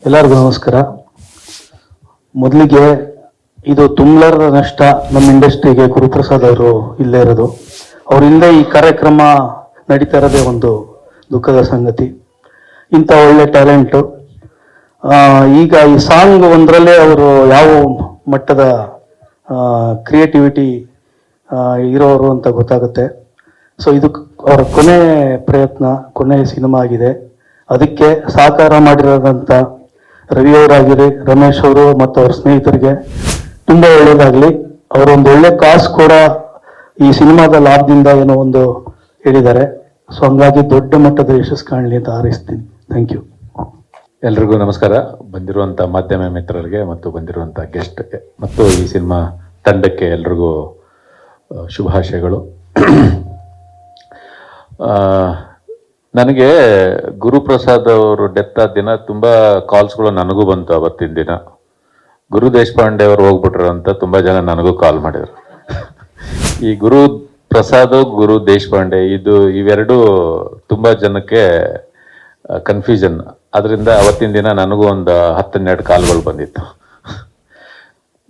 ಎಲ್ಲರಿಗೂ ನಮಸ್ಕಾರ. ಮೊದಲಿಗೆ ಇದು ತುಂಬಲಾರದ ನಷ್ಟ ನಮ್ಮ ಇಂಡಸ್ಟ್ರಿಗೆ. ಗುರುಪ್ರಸಾದ್ ಅವರು ಇಲ್ಲೇ ಇರೋದು, ಅವರಿಂದ ಈ ಕಾರ್ಯಕ್ರಮ ನಡೀತಾ ಇರೋದೇ ಒಂದು ದುಃಖದ ಸಂಗತಿ. ಇಂಥ ಒಳ್ಳೆ ಟ್ಯಾಲೆಂಟು. ಈಗ ಈ ಸಾಂಗ್ ಒಂದರಲ್ಲೇ ಅವರು ಯಾವ ಮಟ್ಟದ ಕ್ರಿಯೇಟಿವಿಟಿ ಇರೋರು ಅಂತ ಗೊತ್ತಾಗುತ್ತೆ. ಸೊ ಇದು ಅವರ ಕೊನೆ ಪ್ರಯತ್ನ, ಕೊನೆ ಸಿನಿಮಾ ಆಗಿದೆ. ಅದಕ್ಕೆ ಸಹಕಾರ ಮಾಡಿರೋದಂಥ ರವಿಯವರಾಗಿರಿ, ರಮೇಶ್ ಅವರು ಮತ್ತು ಅವ್ರ ಸ್ನೇಹಿತರಿಗೆ ತುಂಬ ಒಳ್ಳೇದಾಗಲಿ. ಅವರೊಂದು ಒಳ್ಳೆ ಕಾಸು ಕೂಡ ಈ ಸಿನಿಮಾದ ಲಾಭದಿಂದ ಏನೋ ಒಂದು ಹೇಳಿದ್ದಾರೆ. ಸೊ ಹಂಗಾಗಿ ದೊಡ್ಡ ಮಟ್ಟದ ಯಶಸ್ಸು ಕಾಣಲಿ ಅಂತ ಹಾರೈಸ್ತೀನಿ. Thank you. ಎಲ್ರಿಗೂ ನಮಸ್ಕಾರ. ಬಂದಿರುವಂಥ ಮಾಧ್ಯಮ ಮಿತ್ರರಿಗೆ ಮತ್ತು ಬಂದಿರುವಂಥ ಗೆಸ್ಟ್ಗೆ ಮತ್ತು ಈ ಸಿನಿಮಾ ತಂಡಕ್ಕೆ ಎಲ್ರಿಗೂ ಶುಭಾಶಯಗಳು. ನನಗೆ ಗುರುಪ್ರಸಾದ್ ಅವರು ಡೆತ್ ಆದ ದಿನ ತುಂಬ ಕಾಲ್ಸ್ಗಳು ನನಗೂ ಬಂತು. ಅವತ್ತಿನ ದಿನ ಗುರು ದೇಶಪಾಂಡೆ ಅವರು ಹೋಗ್ಬಿಟ್ರು ಅಂತ ತುಂಬ ಜನ ನನಗೂ ಕಾಲ್ ಮಾಡಿದರು. ಈ ಗುರು ಪ್ರಸಾದ್, ಗುರು ದೇಶಪಾಂಡೆ ಇವೆರಡು ತುಂಬ ಜನಕ್ಕೆ ಕನ್ಫ್ಯೂಷನ್. ಅದರಿಂದ ಅವತ್ತಿನ ದಿನ ನನಗೂ ಒಂದು 10-12 ಕಾಲ್ಗಳು ಬಂದಿತ್ತು.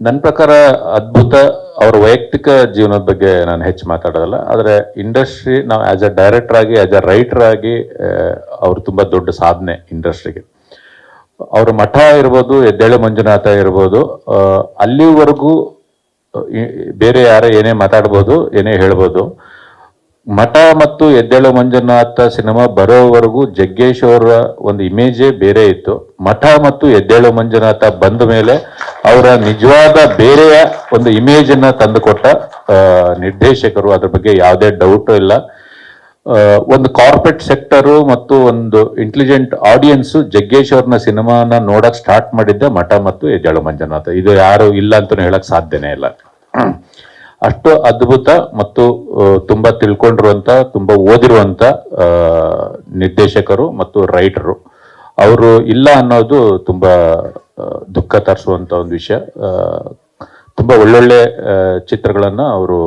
ನನ್ನ ಪ್ರಕಾರ ಅದ್ಭುತ. ಅವರ ವೈಯಕ್ತಿಕ ಜೀವನದ ಬಗ್ಗೆ ನಾನು ಹೆಚ್ಚು ಮಾತಾಡೋದಲ್ಲ, ಆದರೆ ಇಂಡಸ್ಟ್ರಿ, ನಾವು ಆ್ಯಸ್ ಎ ಡೈರೆಕ್ಟರ್ ಆಗಿ, ಆ್ಯಸ್ ಎ ರೈಟರ್ ಆಗಿ ಅವರು ತುಂಬ ದೊಡ್ಡ ಸಾಧನೆ ಇಂಡಸ್ಟ್ರಿಗೆ. ಅವರ ಮಠ ಇರ್ಬೋದು, ಎದ್ದೇಳು ಮಂಜುನಾಥ ಇರ್ಬೋದು, ಅಲ್ಲಿವರೆಗೂ ಬೇರೆ ಯಾರೇ ಏನೇ ಮಾತಾಡ್ಬೋದು, ಏನೇ ಹೇಳ್ಬೋದು. ಮಠ ಮತ್ತು ಎದ್ದೇಳು ಮಂಜುನಾಥ ಸಿನಿಮಾ ಬರೋವರೆಗೂ ಜಗ್ಗೇಶ್ ಅವರ ಒಂದು ಇಮೇಜೇ ಬೇರೆ ಇತ್ತು. ಮಠ ಮತ್ತು ಎದ್ದೇಳು ಮಂಜುನಾಥ ಬಂದ ಮೇಲೆ ಅವರ ನಿಜವಾದ ಬೇರೆಯ ಒಂದು ಇಮೇಜನ್ನು ತಂದುಕೊಟ್ಟ ನಿರ್ದೇಶಕರು. ಅದ್ರ ಬಗ್ಗೆ ಯಾವುದೇ ಡೌಟು ಇಲ್ಲ. ಒಂದು ಕಾರ್ಪೊರೇಟ್ ಸೆಕ್ಟರು ಮತ್ತು ಒಂದು ಇಂಟೆಲಿಜೆಂಟ್ ಆಡಿಯನ್ಸು ಜಗ್ಗೇಶ್ ಅವ್ರನ್ನ ಸಿನಿಮಾನ ನೋಡಕ್ ಸ್ಟಾರ್ಟ್ ಮಾಡಿದ್ದೆ ಮಠ ಮತ್ತು ಎದ್ದೇಳು ಮಂಜುನಾಥ. ಇದು ಯಾರು ಇಲ್ಲ ಅಂತಲೂ ಹೇಳಕ್ ಸಾಧ್ಯನೇ ಇಲ್ಲ. ಅಷ್ಟು ಅದ್ಭುತ ಮತ್ತು ತುಂಬ ತಿಳ್ಕೊಂಡಿರುವಂಥ, ತುಂಬ ಓದಿರುವಂಥ ನಿರ್ದೇಶಕರು ಮತ್ತು ರೈಟರು. ಅವರು ಇಲ್ಲ ಅನ್ನೋದು ತುಂಬ ದುಃಖ ತರಿಸುವಂಥ ಒಂದು ವಿಷಯ. ತುಂಬ ಒಳ್ಳೊಳ್ಳೆ ಚಿತ್ರಗಳನ್ನು ಅವರು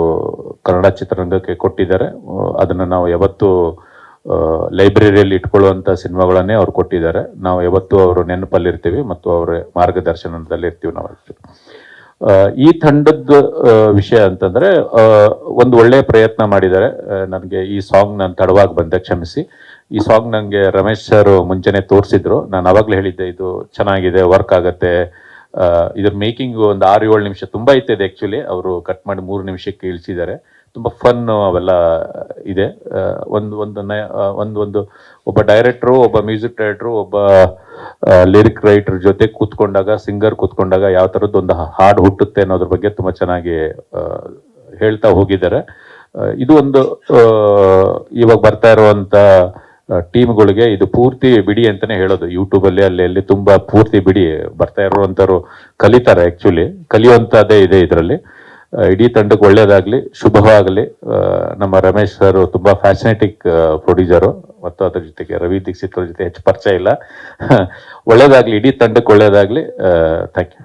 ಕನ್ನಡ ಚಿತ್ರರಂಗಕ್ಕೆ ಕೊಟ್ಟಿದ್ದಾರೆ. ಅದನ್ನು ನಾವು ಯಾವತ್ತೂ ಲೈಬ್ರರಿಯಲ್ಲಿ ಇಟ್ಕೊಳ್ಳುವಂಥ ಸಿನಿಮಾಗಳನ್ನೇ ಅವ್ರು ಕೊಟ್ಟಿದ್ದಾರೆ. ನಾವು ಯಾವತ್ತೂ ಅವರು ನೆನಪಲ್ಲಿರ್ತೀವಿ ಮತ್ತು ಅವರ ಮಾರ್ಗದರ್ಶನದಲ್ಲಿರ್ತೀವಿ ನಾವು. ಈ ತಂಡದ ವಿಷಯ ಅಂತಂದ್ರೆ ಒಂದು ಒಳ್ಳೆ ಪ್ರಯತ್ನ ಮಾಡಿದ್ದಾರೆ. ನನಗೆ ಈ ಸಾಂಗ್ ನಾನು ತಡವಾಗಿ ಬಂದೆ, ಕ್ಷಮಿಸಿ. ಈ ಸಾಂಗ್ ನನಗೆ ರಮೇಶ್ ಸರ್ ಮುಂಚೆನೆ ತೋರಿಸಿದ್ರು. ನಾನು ಅವಾಗಲೇ ಹೇಳಿದ್ದೆ ಇದು ಚೆನ್ನಾಗಿದೆ, ವರ್ಕ್ ಆಗುತ್ತೆ. ಇದ್ರ ಮೇಕಿಂಗ್ ಒಂದು 6-7 ನಿಮಿಷ ತುಂಬ ಇತ್ತಿದೆ. ಆ್ಯಕ್ಚುಲಿ ಅವರು ಕಟ್ ಮಾಡಿ 3 ನಿಮಿಷಕ್ಕೆ ಇಳಿಸಿದ್ದಾರೆ. ತುಂಬ ಫನ್ ಅವೆಲ್ಲ ಇದೆ. ಒಂದು ಒಬ್ಬ ಡೈರೆಕ್ಟ್ರು, ಒಬ್ಬ ಮ್ಯೂಸಿಕ್ ಡೈರೆಕ್ಟ್ರು, ಒಬ್ಬ ಲಿರಿಕ್ ರೈಟರ್ ಜೊತೆ ಕೂತ್ಕೊಂಡಾಗ, ಸಿಂಗರ್ ಕೂತ್ಕೊಂಡಾಗ ಯಾವ ಥರದ್ದು ಒಂದು ಹಾಡು ಹುಟ್ಟುತ್ತೆ ಅನ್ನೋದ್ರ ಬಗ್ಗೆ ತುಂಬ ಚೆನ್ನಾಗಿ ಹೇಳ್ತಾ ಹೋಗಿದ್ದಾರೆ. ಇದು ಒಂದು ಇವಾಗ ಬರ್ತಾ ಇರುವಂಥ ಟೀಮ್ಗಳಿಗೆ ಇದು ಪೂರ್ತಿ ಬಿಡಿ ಅಂತಲೇ ಹೇಳೋದು. ಯೂಟ್ಯೂಬಲ್ಲಿ ಅಲ್ಲಿ ತುಂಬ ಪೂರ್ತಿ ಬಿಡಿ. ಬರ್ತಾ ಇರುವಂಥವ್ರು ಕಲಿತಾರೆ. ಆ್ಯಕ್ಚುಲಿ ಕಲಿಯುವಂಥದ್ದೇ ಇದೆ ಇದರಲ್ಲಿ. ಇಡೀ ತಂಡಕ್ಕೆ ಒಳ್ಳೇದಾಗಲಿ, ಶುಭವಾಗಲಿ. ನಮ್ಮ ರಮೇಶ್ ಸರ್ ತುಂಬ ಫ್ಯಾಸಿನೇಟಿಕ್ ಪ್ರೊಡ್ಯೂಸರು ಮತ್ತು ಅದ್ರ ಜೊತೆಗೆ ರವಿ ದೀಕ್ಷಿತ್ ಅವ್ರ ಜೊತೆ ಹೆಚ್ಚು ಪರಿಚಯ ಇಲ್ಲ. ಒಳ್ಳೇದಾಗಲಿ, ಇಡೀ ತಂಡಕ್ಕೆ ಒಳ್ಳೇದಾಗಲಿ. Thank you.